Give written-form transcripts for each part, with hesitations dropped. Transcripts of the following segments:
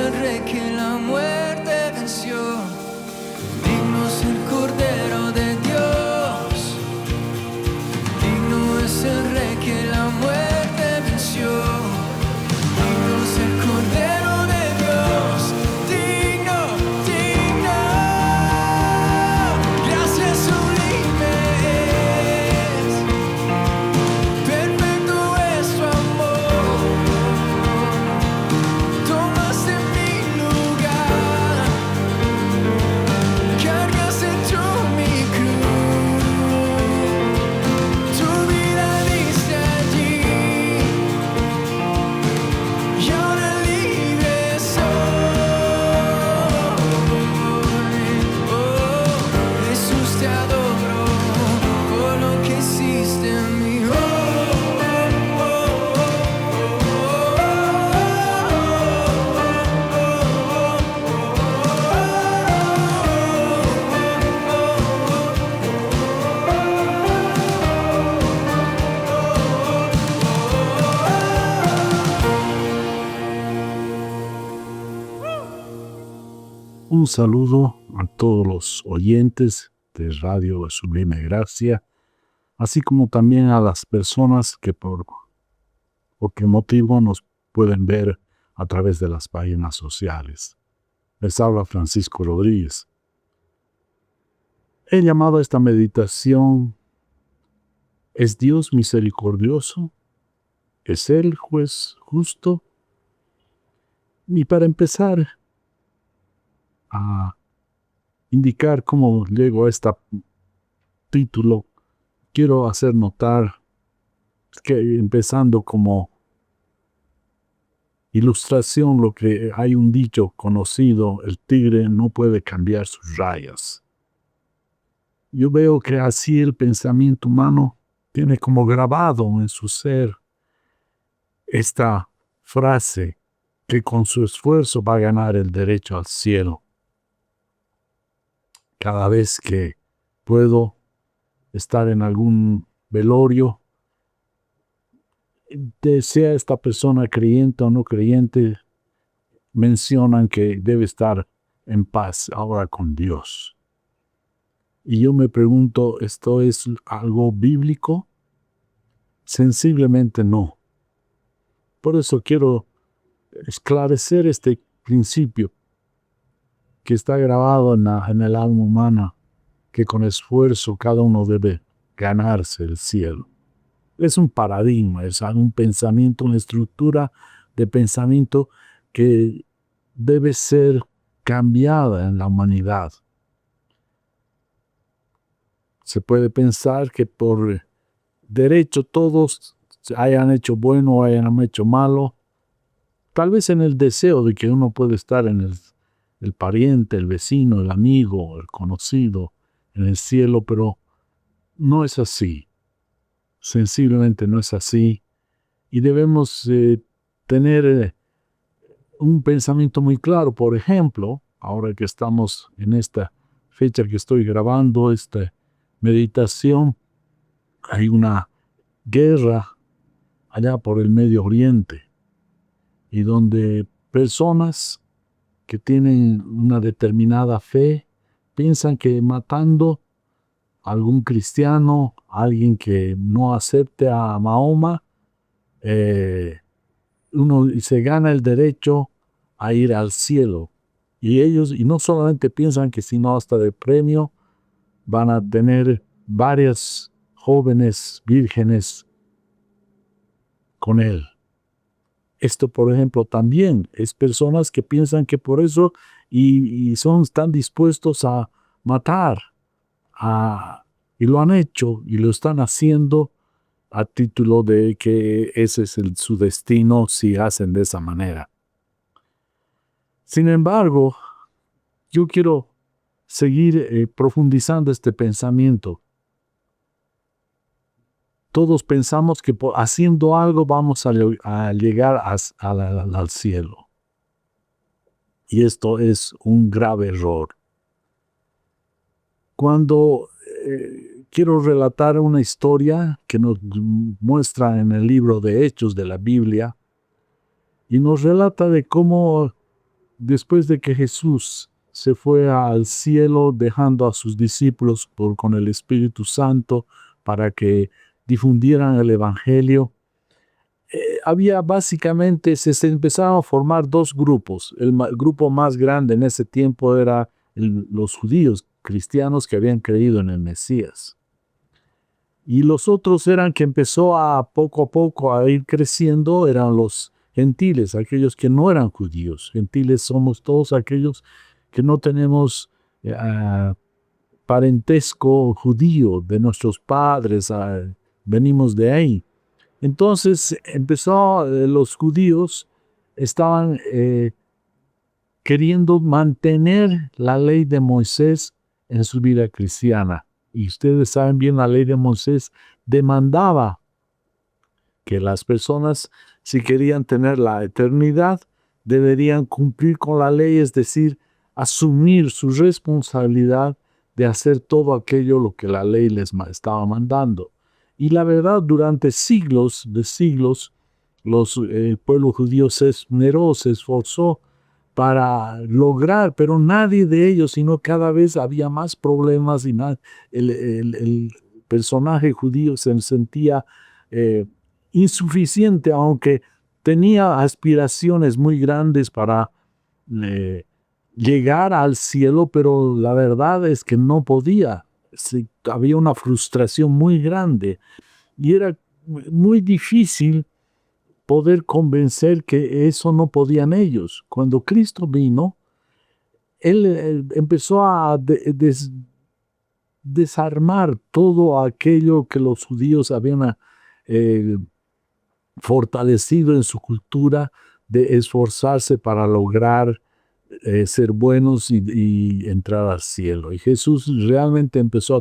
el Rey que la muerte venció. Digno es el Cordero de Dios. Digno es el Rey que la muerte venció. Digno es el Cordero de Dios. Digno, digno. Gracias sublimes. Perfecto es tu amor. Tomaste mi lugar. Cargaste tú mi cruz. Tu vida diste allí. Y ahora libre soy. Oh, Jesús, te adoro por lo que hiciste en mí. Un saludo a todos los oyentes de Radio Sublime Gracia, así como también a las personas que por qué motivo nos pueden ver a través de las páginas sociales. Les habla Francisco Rodríguez. He llamado a esta meditación ¿Es Dios misericordioso? ¿Es Él juez justo? Y para empezar a indicar cómo llego a este título, quiero hacer notar que empezando como ilustración lo que hay un dicho conocido: el tigre no puede cambiar sus rayas. Yo veo que así el pensamiento humano tiene como grabado en su ser esta frase que con su esfuerzo va a ganar el derecho al cielo. Cada vez que puedo estar en algún velorio, sea esta persona creyente o no creyente, mencionan que debe estar en paz ahora con Dios. Y yo me pregunto, ¿esto es algo bíblico? Sensiblemente no. Por eso quiero esclarecer este principio que está grabado en el alma humana, que con esfuerzo cada uno debe ganarse el cielo. Es un paradigma, es un pensamiento, una estructura de pensamiento que debe ser cambiada en la humanidad. Se puede pensar que por derecho todos hayan hecho bueno o hayan hecho malo, tal vez en el deseo de que uno puede estar en el pariente, el vecino, el amigo, el conocido, en el cielo, pero no es así. Sensiblemente no es así. Y debemos tener un pensamiento muy claro. Por ejemplo, ahora que estamos en esta fecha que estoy grabando esta meditación, hay una guerra allá por el Medio Oriente, y donde personas que tienen una determinada fe piensan que matando a algún cristiano, a alguien que no acepte a Mahoma, uno se gana el derecho a ir al cielo. Y ellos, y no solamente piensan que, sino hasta de premio van a tener varias jóvenes vírgenes con él. Esto, por ejemplo, también es personas que piensan que por eso están dispuestos a matar, y lo han hecho y lo están haciendo a título de que ese es su destino si hacen de esa manera. Sin embargo, yo quiero seguir profundizando este pensamiento. Todos pensamos que haciendo algo vamos a llegar al cielo. Y esto es un grave error. Cuando quiero relatar una historia que nos muestra en el libro de Hechos de la Biblia, y nos relata de cómo después de que Jesús se fue al cielo dejando a sus discípulos con el Espíritu Santo para que difundieran el Evangelio, había básicamente, se empezaron a formar dos grupos. El grupo más grande en ese tiempo era los judíos cristianos que habían creído en el Mesías. Y los otros eran que empezó a poco a ir creciendo, eran los gentiles, aquellos que no eran judíos. Gentiles somos todos aquellos que no tenemos parentesco judío de nuestros padres, venimos de ahí. Entonces los judíos estaban queriendo mantener la ley de Moisés en su vida cristiana. Y ustedes saben bien, la ley de Moisés demandaba que las personas, si querían tener la eternidad, deberían cumplir con la ley, es decir, asumir su responsabilidad de hacer todo aquello lo que la ley les estaba mandando. Y la verdad, durante siglos de siglos, el pueblo judío se esmeró, se esforzó para lograr, pero nadie de ellos, sino cada vez había más problemas y el personaje judío se sentía insuficiente, aunque tenía aspiraciones muy grandes para llegar al cielo, pero la verdad es que no podía. Había una frustración muy grande y era muy difícil poder convencer que eso no podían ellos. Cuando Cristo vino, Él empezó a desarmar todo aquello que los judíos habían fortalecido en su cultura de esforzarse para lograr ser buenos y entrar al cielo. Y Jesús realmente empezó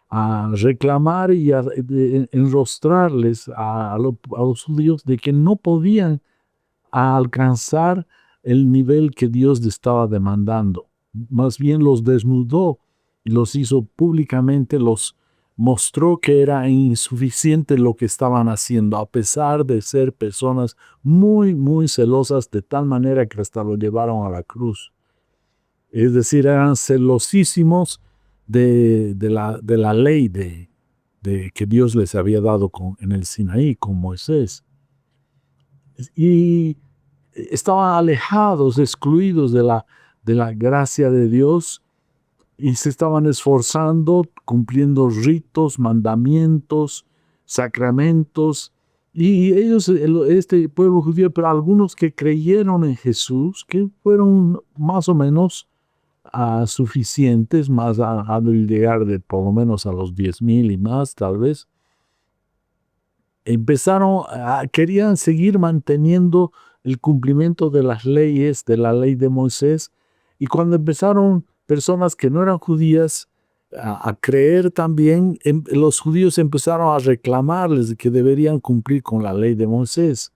a reclamar y a enrostrarles a los judíos de que no podían alcanzar el nivel que Dios les estaba demandando. Más bien los desnudó y los hizo públicamente, los mostró que era insuficiente lo que estaban haciendo, a pesar de ser personas muy, muy celosas, de tal manera que hasta lo llevaron a la cruz. Es decir, eran celosísimos de la ley que Dios les había dado en el Sinaí con Moisés. Y estaban alejados, excluidos de la gracia de Dios, y se estaban esforzando, cumpliendo ritos, mandamientos, sacramentos. Y ellos, este pueblo judío, pero algunos que creyeron en Jesús, que fueron más o menos suficientes, más a llegar por lo menos a los 10,000 y más tal vez, querían seguir manteniendo el cumplimiento de las leyes, de la ley de Moisés. Y cuando empezaron personas que no eran judías a creer también, los judíos empezaron a reclamarles de que deberían cumplir con la ley de Moisés.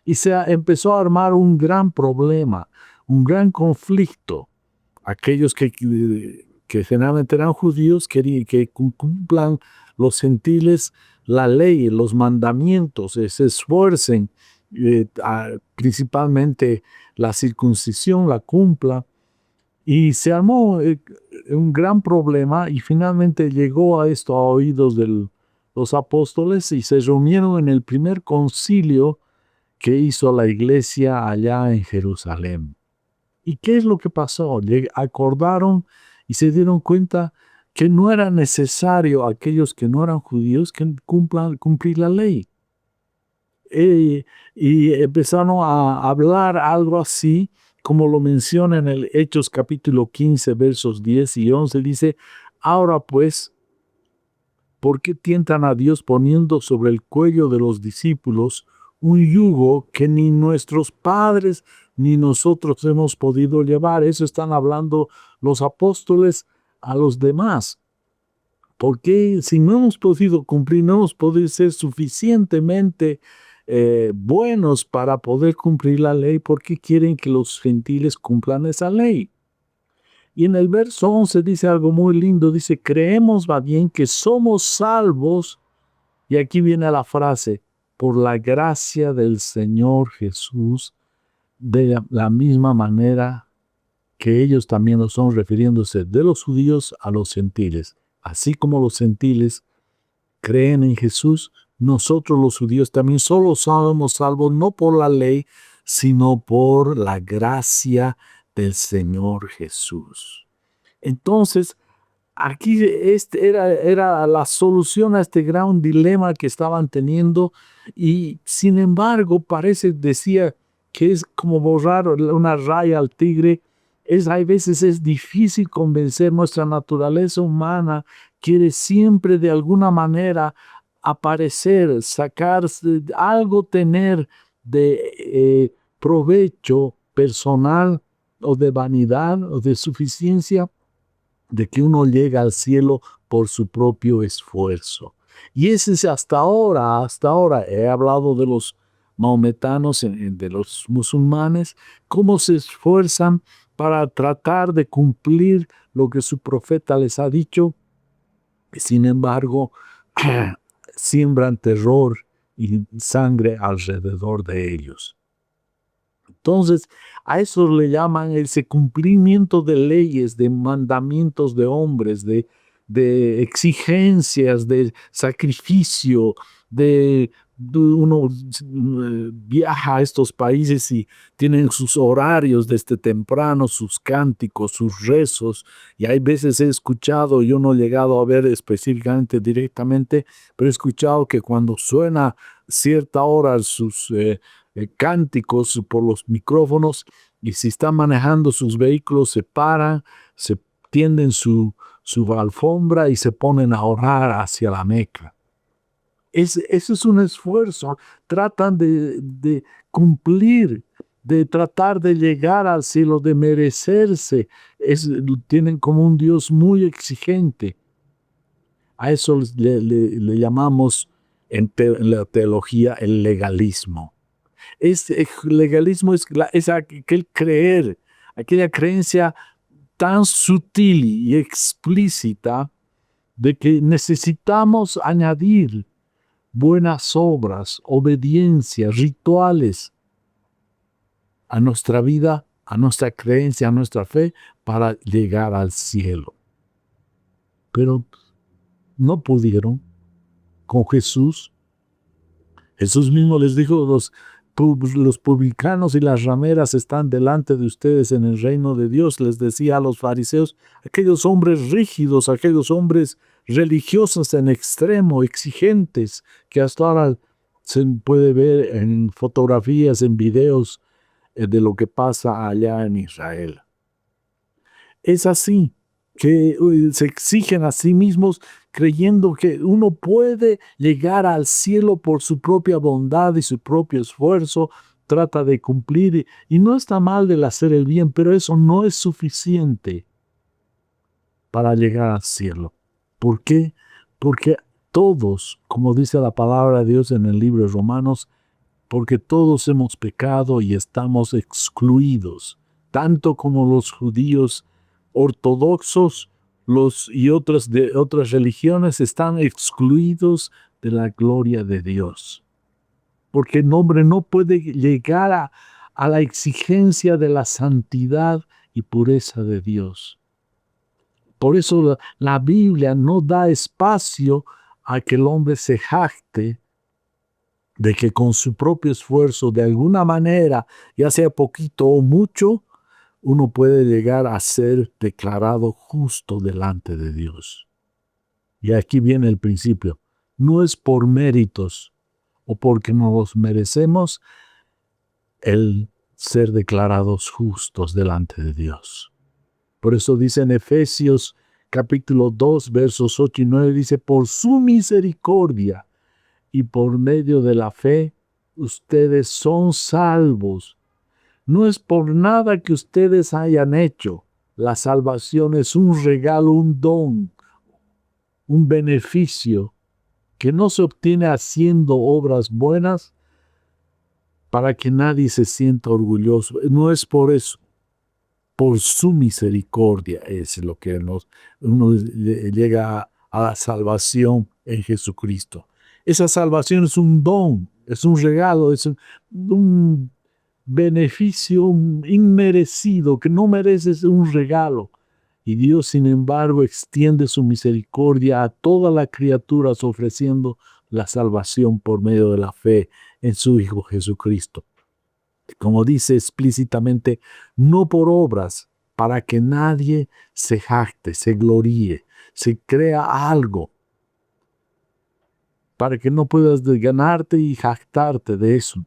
Y se empezó a armar un gran problema, un gran conflicto. Aquellos que generalmente eran judíos querían que cumplan los gentiles la ley, los mandamientos, se esfuercen, principalmente la circuncisión la cumpla. Y se armó un gran problema y finalmente llegó a esto a oídos de los apóstoles y se reunieron en el primer concilio que hizo la iglesia allá en Jerusalén. ¿Y qué es lo que pasó? Acordaron y se dieron cuenta que no era necesario a aquellos que no eran judíos que cumplir la ley. Y empezaron a hablar algo así, como lo menciona en el Hechos capítulo 15, versos 10 y 11, dice: ahora pues, ¿por qué tientan a Dios poniendo sobre el cuello de los discípulos un yugo que ni nuestros padres ni nosotros hemos podido llevar? Eso están hablando los apóstoles a los demás. Porque si no hemos podido cumplir, no hemos podido ser suficientemente buenos para poder cumplir la ley, ¿por qué quieren que los gentiles cumplan esa ley? Y en el verso 11 dice algo muy lindo, dice: creemos, va bien, que somos salvos, y aquí viene la frase, por la gracia del Señor Jesús, de la misma manera que ellos también lo son, refiriéndose de los judíos a los gentiles. Así como los gentiles creen en Jesús, nosotros los judíos también solo somos salvos no por la ley, sino por la gracia del Señor Jesús. Entonces, aquí era la solución a este gran dilema que estaban teniendo, y sin embargo decía que es como borrar una raya al tigre. Hay veces es difícil convencer. Nuestra naturaleza humana quiere siempre de alguna manera aparecer, sacar algo, tener de provecho personal o de vanidad o de suficiencia, de que uno llega al cielo por su propio esfuerzo. Y ese es hasta ahora, he hablado de los maometanos, de los musulmanes, cómo se esfuerzan para tratar de cumplir lo que su profeta les ha dicho. Sin embargo, siembran terror y sangre alrededor de ellos. Entonces, a eso le llaman ese cumplimiento de leyes, de mandamientos de hombres, de exigencias, de sacrificio, uno viaja a estos países y tienen sus horarios desde temprano, sus cánticos, sus rezos, y hay veces he escuchado, yo no he llegado a ver específicamente directamente, pero he escuchado que cuando suena cierta hora sus cánticos por los micrófonos, y si están manejando sus vehículos, se paran, se tienden su alfombra y se ponen a orar hacia la Meca. Ese es un esfuerzo. Tratan de cumplir, de tratar de llegar al cielo, de merecerse. Tienen como un Dios muy exigente. A eso le llamamos en la teología el legalismo. El legalismo es aquel creer, aquella creencia tan sutil y explícita de que necesitamos añadir buenas obras, obediencia, rituales a nuestra vida, a nuestra creencia, a nuestra fe, para llegar al cielo. Pero no pudieron con Jesús. Jesús mismo les dijo: los publicanos y las rameras están delante de ustedes en el reino de Dios. Les decía a los fariseos, aquellos hombres rígidos, aquellos hombres religiosos en extremo, exigentes, que hasta ahora se puede ver en fotografías, en videos de lo que pasa allá en Israel. Es así, que se exigen a sí mismos, creyendo que uno puede llegar al cielo por su propia bondad y su propio esfuerzo. Trata de cumplir, y no está mal del hacer el bien, pero eso no es suficiente para llegar al cielo. ¿Por qué? Porque todos, como dice la palabra de Dios en el libro de Romanos, porque todos hemos pecado y estamos excluidos, tanto como los judíos ortodoxos y otras religiones están excluidos de la gloria de Dios. Porque el hombre no puede llegar a la exigencia de la santidad y pureza de Dios. Por eso la Biblia no da espacio a que el hombre se jacte de que con su propio esfuerzo, de alguna manera, ya sea poquito o mucho, uno puede llegar a ser declarado justo delante de Dios. Y aquí viene el principio. No es por méritos o porque nos los merecemos el ser declarados justos delante de Dios. Por eso dice en Efesios capítulo 2, versos 8 y 9, dice: por su misericordia y por medio de la fe, ustedes son salvos. No es por nada que ustedes hayan hecho. La salvación es un regalo, un don, un beneficio que no se obtiene haciendo obras buenas para que nadie se sienta orgulloso. No es por eso. Por su misericordia es lo que uno llega a la salvación en Jesucristo. Esa salvación es un don, es un regalo, es un beneficio inmerecido, que no mereces un regalo. Y Dios, sin embargo, extiende su misericordia a todas las criaturas, ofreciendo la salvación por medio de la fe en su Hijo Jesucristo. Como dice explícitamente, no por obras, para que nadie se jacte, se gloríe, se crea algo, para que no puedas ganarte y jactarte de eso.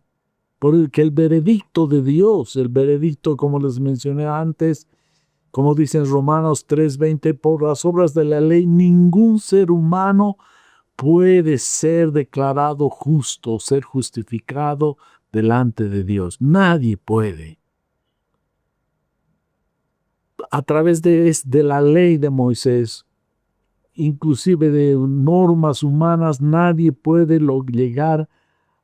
Porque el veredicto de Dios, el veredicto, como les mencioné antes, como dice en Romanos 3:20, por las obras de la ley ningún ser humano puede ser declarado justo, ser justificado delante de Dios. Nadie puede. A través de la ley de Moisés, inclusive de normas humanas, nadie puede llegar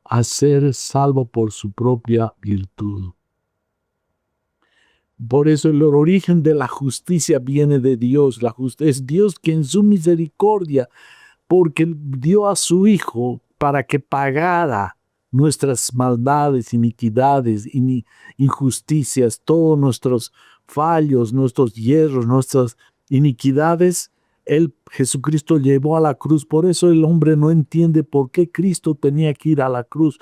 a ser salvo por su propia virtud. Por eso el origen de la justicia viene de Dios. Es Dios quien en su misericordia, porque dio a su Hijo para que pagara nuestras maldades, iniquidades, injusticias, todos nuestros fallos, nuestros hierros, nuestras iniquidades. Jesucristo llevó a la cruz. Por eso el hombre no entiende por qué Cristo tenía que ir a la cruz.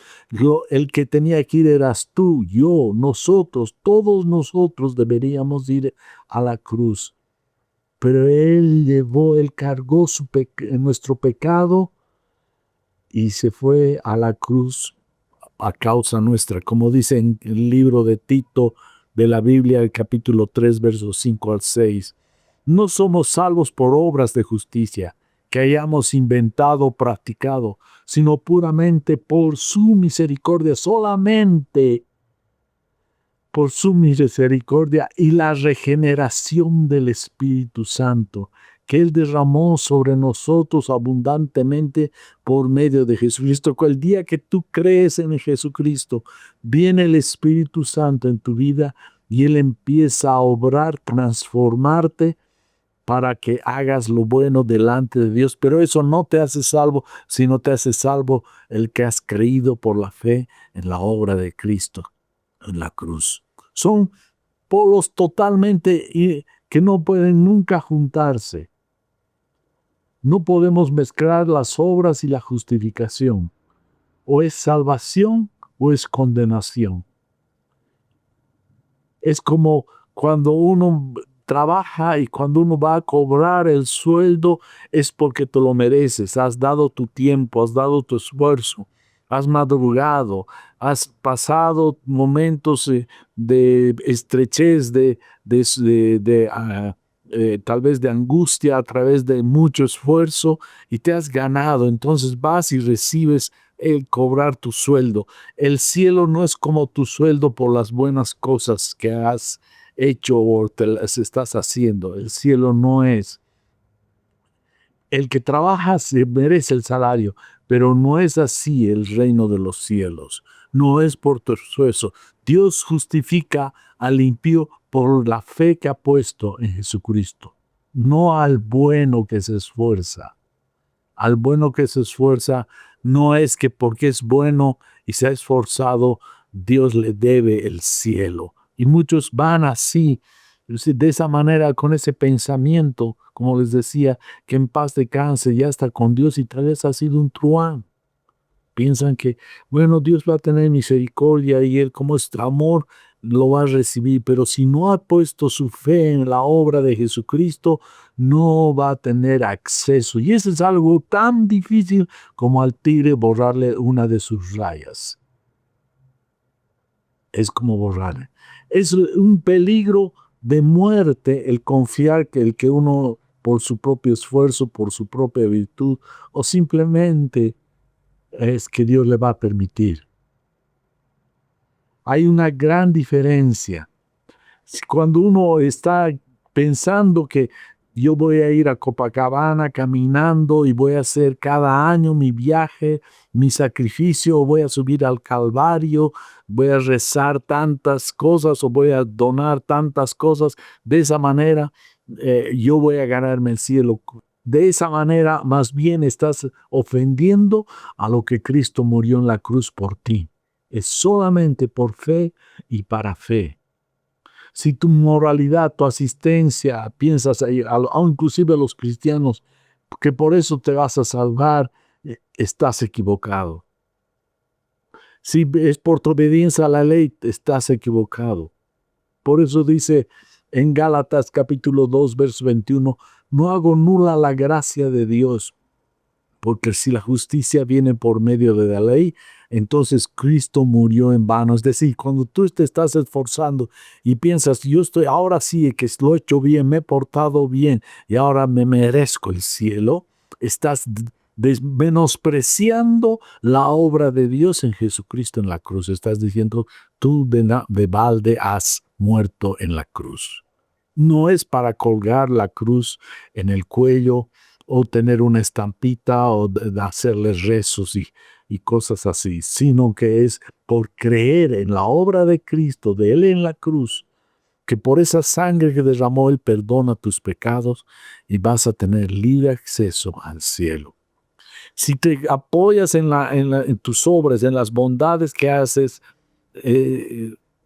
El que tenía que ir eras tú, yo, nosotros, todos nosotros deberíamos ir a la cruz. Pero Él cargó nuestro pecado y se fue a la cruz a causa nuestra. Como dice en el libro de Tito de la Biblia, el capítulo 3, versos 5 al 6. No somos salvos por obras de justicia que hayamos inventado o practicado, sino puramente por su misericordia, solamente por su misericordia y la regeneración del Espíritu Santo, que Él derramó sobre nosotros abundantemente por medio de Jesucristo. El día que tú crees en Jesucristo, viene el Espíritu Santo en tu vida y Él empieza a obrar, transformarte para que hagas lo bueno delante de Dios. Pero eso no te hace salvo, sino te hace salvo el que has creído por la fe en la obra de Cristo en la cruz. Son polos totalmente que no pueden nunca juntarse. No podemos mezclar las obras y la justificación. O es salvación o es condenación. Es como cuando uno trabaja y cuando uno va a cobrar el sueldo es porque te lo mereces. Has dado tu tiempo, has dado tu esfuerzo, has madrugado, has pasado momentos de estrechez, tal vez de angustia a través de mucho esfuerzo y te has ganado. Entonces vas y recibes el cobrar tu sueldo. El cielo no es como tu sueldo por las buenas cosas que has hecho o te las estás haciendo. El cielo no es. El que trabaja se merece el salario, pero no es así el reino de los cielos. No es por tu esfuerzo. Dios justifica al impío por la fe que ha puesto en Jesucristo, no al bueno que se esfuerza. Al bueno que se esfuerza no es que porque es bueno y se ha esforzado, Dios le debe el cielo. Y muchos van así, de esa manera, con ese pensamiento, como les decía, que en paz descanse, ya está con Dios y tal vez ha sido un truán. Piensan que, bueno, Dios va a tener misericordia y Él, como es amor, lo va a recibir. Pero si no ha puesto su fe en la obra de Jesucristo, no va a tener acceso. Y eso es algo tan difícil como al tigre borrarle una de sus rayas. Es como borrarle. Es un peligro de muerte el confiar que el que uno, por su propio esfuerzo, por su propia virtud, o simplemente es que Dios le va a permitir. Hay una gran diferencia. Cuando uno está pensando que yo voy a ir a Copacabana caminando y voy a hacer cada año mi viaje, mi sacrificio, voy a subir al Calvario, voy a rezar tantas cosas o voy a donar tantas cosas, de esa manera yo voy a ganarme el cielo. De esa manera, más bien estás ofendiendo a lo que Cristo murió en la cruz por ti. Es solamente por fe y para fe. Si tu moralidad, tu asistencia, piensas, inclusive los cristianos, que por eso te vas a salvar, estás equivocado. Si es por tu obediencia a la ley, estás equivocado. Por eso dice en Gálatas capítulo 2, verso 21, no hago nula la gracia de Dios, porque si la justicia viene por medio de la ley, entonces Cristo murió en vano. Es decir, cuando tú te estás esforzando y piensas, yo estoy, ahora sí que lo he hecho bien, me he portado bien y ahora me merezco el cielo, estás menospreciando la obra de Dios en Jesucristo en la cruz. Estás diciendo, tú de balde has muerto en la cruz. No es para colgar la cruz en el cuello o tener una estampita o hacerles rezos y cosas así, sino que es por creer en la obra de Cristo, de Él en la cruz, que por esa sangre que derramó Él perdona tus pecados y vas a tener libre acceso al cielo. Si te apoyas en tus obras, en las bondades que haces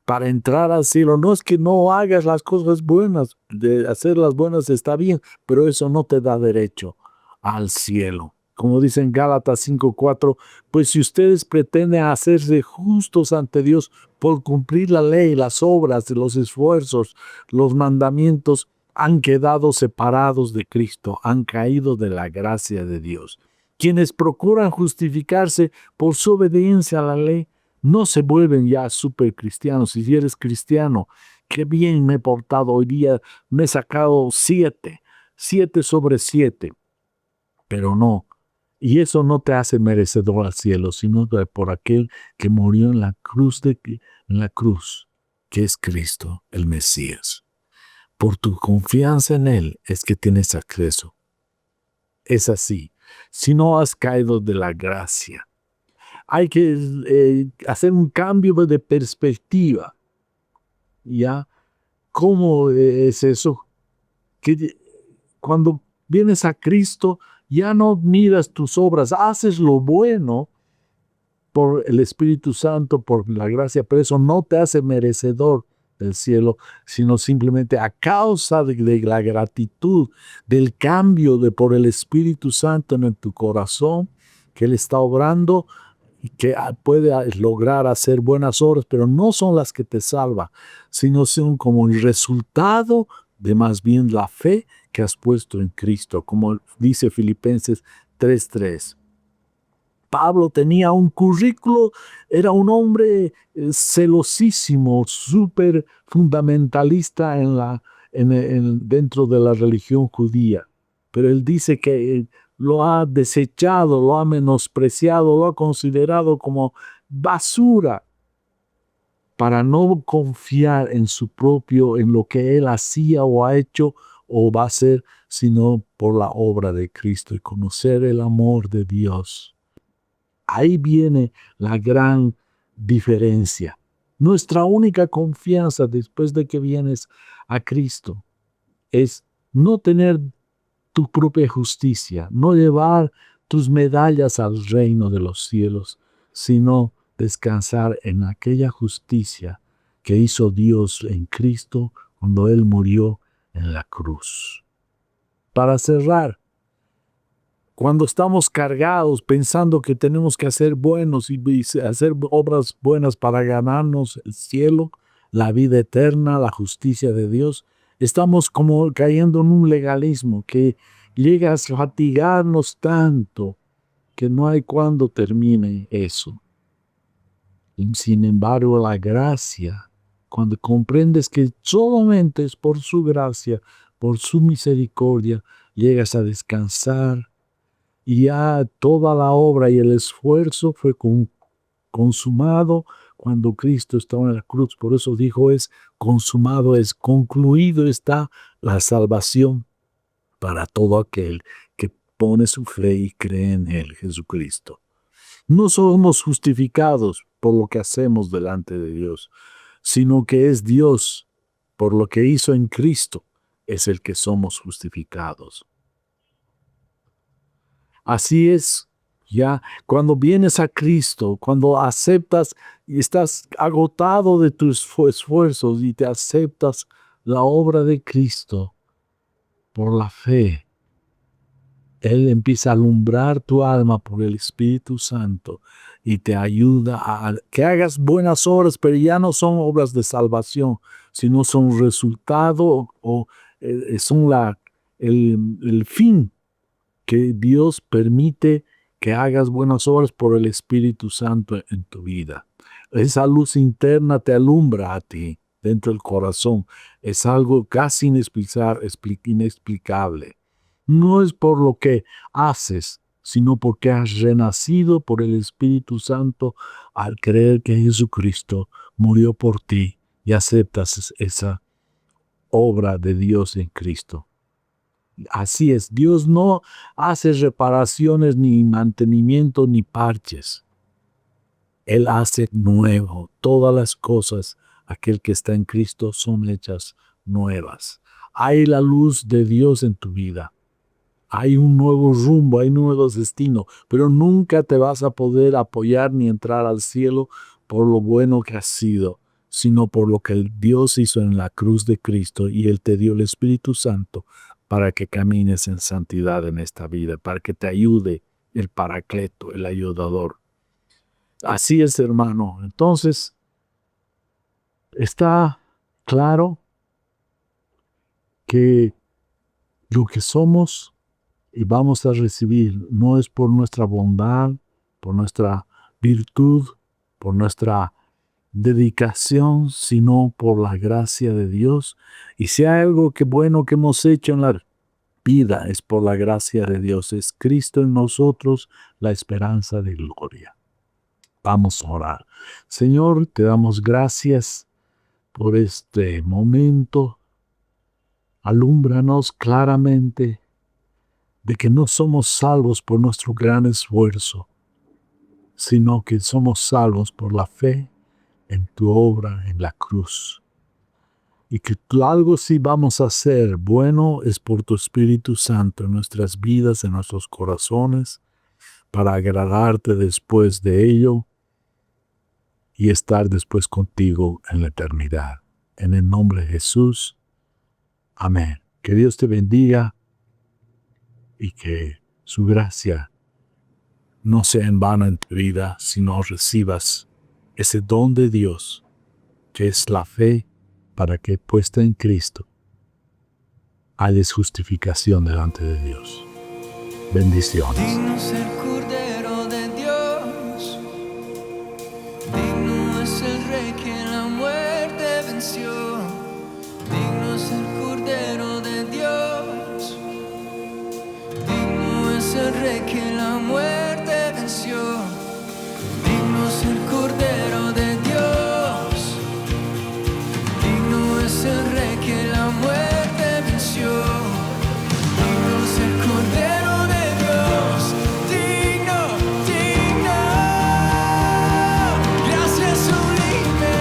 para entrar al cielo, no es que no hagas las cosas buenas, de hacer las buenas está bien, pero eso no te da derecho al cielo. Como dice en Gálatas 5:4, pues si ustedes pretenden hacerse justos ante Dios por cumplir la ley, las obras, los esfuerzos, los mandamientos, han quedado separados de Cristo, han caído de la gracia de Dios. Quienes procuran justificarse por su obediencia a la ley, no se vuelven ya super cristianos. Si eres cristiano, qué bien me he portado hoy día, me he sacado 7 sobre 7, pero no. Y eso no te hace merecedor al cielo, sino por aquel que murió en la cruz, que es Cristo, el Mesías. Por tu confianza en Él es que tienes acceso. Es así. Si no has caído de la gracia, hay que hacer un cambio de perspectiva. ¿Ya? ¿Cómo es eso? Que cuando vienes a Cristo, ya no miras tus obras, haces lo bueno por el Espíritu Santo, por la gracia, pero eso no te hace merecedor del cielo, sino simplemente a causa de la gratitud, del cambio por el Espíritu Santo en tu corazón, que Él está obrando y que puede lograr hacer buenas obras, pero no son las que te salvan, sino son como el resultado de más bien la fe que has puesto en Cristo, como dice Filipenses 3:3. Pablo tenía un currículo, era un hombre celosísimo, súper fundamentalista dentro de la religión judía. Pero él dice que lo ha desechado, lo ha menospreciado, lo ha considerado como basura para no confiar en en lo que él hacía o ha hecho o va a hacer, sino por la obra de Cristo y conocer el amor de Dios. Ahí viene la gran diferencia. Nuestra única confianza después de que vienes a Cristo es no tener tu propia justicia, no llevar tus medallas al reino de los cielos, sino descansar en aquella justicia que hizo Dios en Cristo cuando Él murió en la cruz. Para cerrar, cuando estamos cargados pensando que tenemos que hacer buenos y hacer obras buenas para ganarnos el cielo, la vida eterna, la justicia de Dios, estamos como cayendo en un legalismo que llega a fatigarnos tanto que no hay cuándo termine eso. Y sin embargo, la gracia, cuando comprendes que solamente es por su gracia, por su misericordia, llegas a descansar. Y ya toda la obra y el esfuerzo fue consumado cuando Cristo estaba en la cruz. Por eso dijo, es consumado, es concluido está la salvación para todo aquel que pone su fe y cree en Él, Jesucristo. No somos justificados por lo que hacemos delante de Dios, sino que es Dios, por lo que hizo en Cristo, es el que somos justificados. Así es, Ya, cuando vienes a Cristo, cuando aceptas y estás agotado de tus esfuerzos y te aceptas la obra de Cristo por la fe, Él empieza a alumbrar tu alma por el Espíritu Santo y te ayuda a que hagas buenas obras, pero ya no son obras de salvación, sino son resultado o son el fin que Dios permite que hagas buenas obras por el Espíritu Santo en tu vida. Esa luz interna te alumbra a ti dentro del corazón. Es algo casi inexplicable. No es por lo que haces, sino porque has renacido por el Espíritu Santo al creer que Jesucristo murió por ti y aceptas esa obra de Dios en Cristo. Así es, Dios no hace reparaciones, ni mantenimiento, ni parches. Él hace nuevo. Todas las cosas, aquel que está en Cristo, son hechas nuevas. Hay la luz de Dios en tu vida. Hay un nuevo rumbo, hay un nuevo destino, pero nunca te vas a poder apoyar ni entrar al cielo por lo bueno que has sido, sino por lo que Dios hizo en la cruz de Cristo, y Él te dio el Espíritu Santo para que camines en santidad en esta vida, para que te ayude el Paracleto, el ayudador. Así es, hermano. Entonces, está claro que lo que somos y vamos a recibir no es por nuestra bondad, por nuestra virtud, por nuestra dedicación, sino por la gracia de Dios. Y si hay algo que bueno que hemos hecho en la vida, es por la gracia de Dios. Es Cristo en nosotros, la esperanza de gloria. Vamos a orar. Señor, te damos gracias por este momento. Alúmbranos claramente de que no somos salvos por nuestro gran esfuerzo, sino que somos salvos por la fe en tu obra en la cruz. Y que algo sí vamos a hacer bueno es por tu Espíritu Santo en nuestras vidas, en nuestros corazones, para agradarte después de ello y estar después contigo en la eternidad. En el nombre de Jesús. Amén. Que Dios te bendiga y que su gracia no sea en vano en tu vida, sino recibas ese don de Dios, que es la fe, para que puesta en Cristo hayas justificación delante de Dios. Bendiciones. Digno es el Cordero de Dios, digno es el Rey que la muerte venció, digno es el Cordero de Dios, digno es el Rey que la muerte venció, digno es el Cordero de Dios, digno es el Rey que la muerte venció, digno es el Cordero de Dios, digno, digno, gracias sublimes,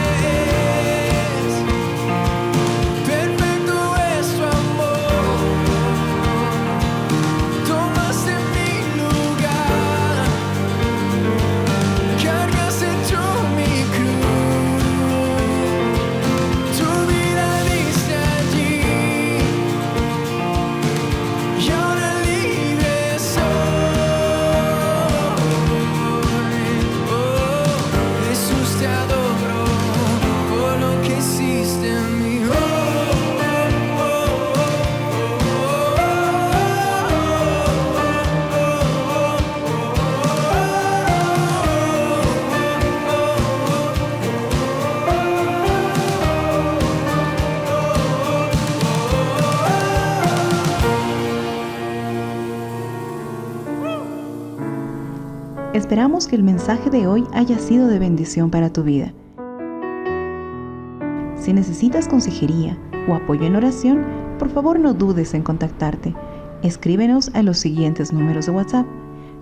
perfecto es tu amor, tomaste mi lugar, cargas en mi cruz, tu vida diste allí, y ahora libre soy. Oh, Jesús, te adoro por lo que hiciste en mí. Esperamos que el mensaje de hoy haya sido de bendición para tu vida. Si necesitas consejería o apoyo en oración, por favor no dudes en contactarte. Escríbenos a los siguientes números de WhatsApp.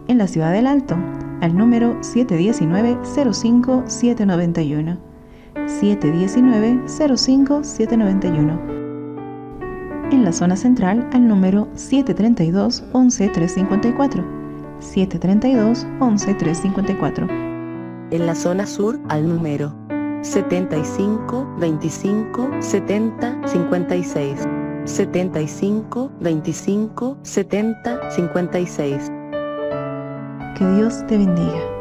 En la Ciudad del Alto, al número 719-05-791. 719-05-791. En la zona central, al número 732-11354. 732-11354. En la zona sur, al número 75 25 70 56. 75 25 70 56. Que Dios te bendiga.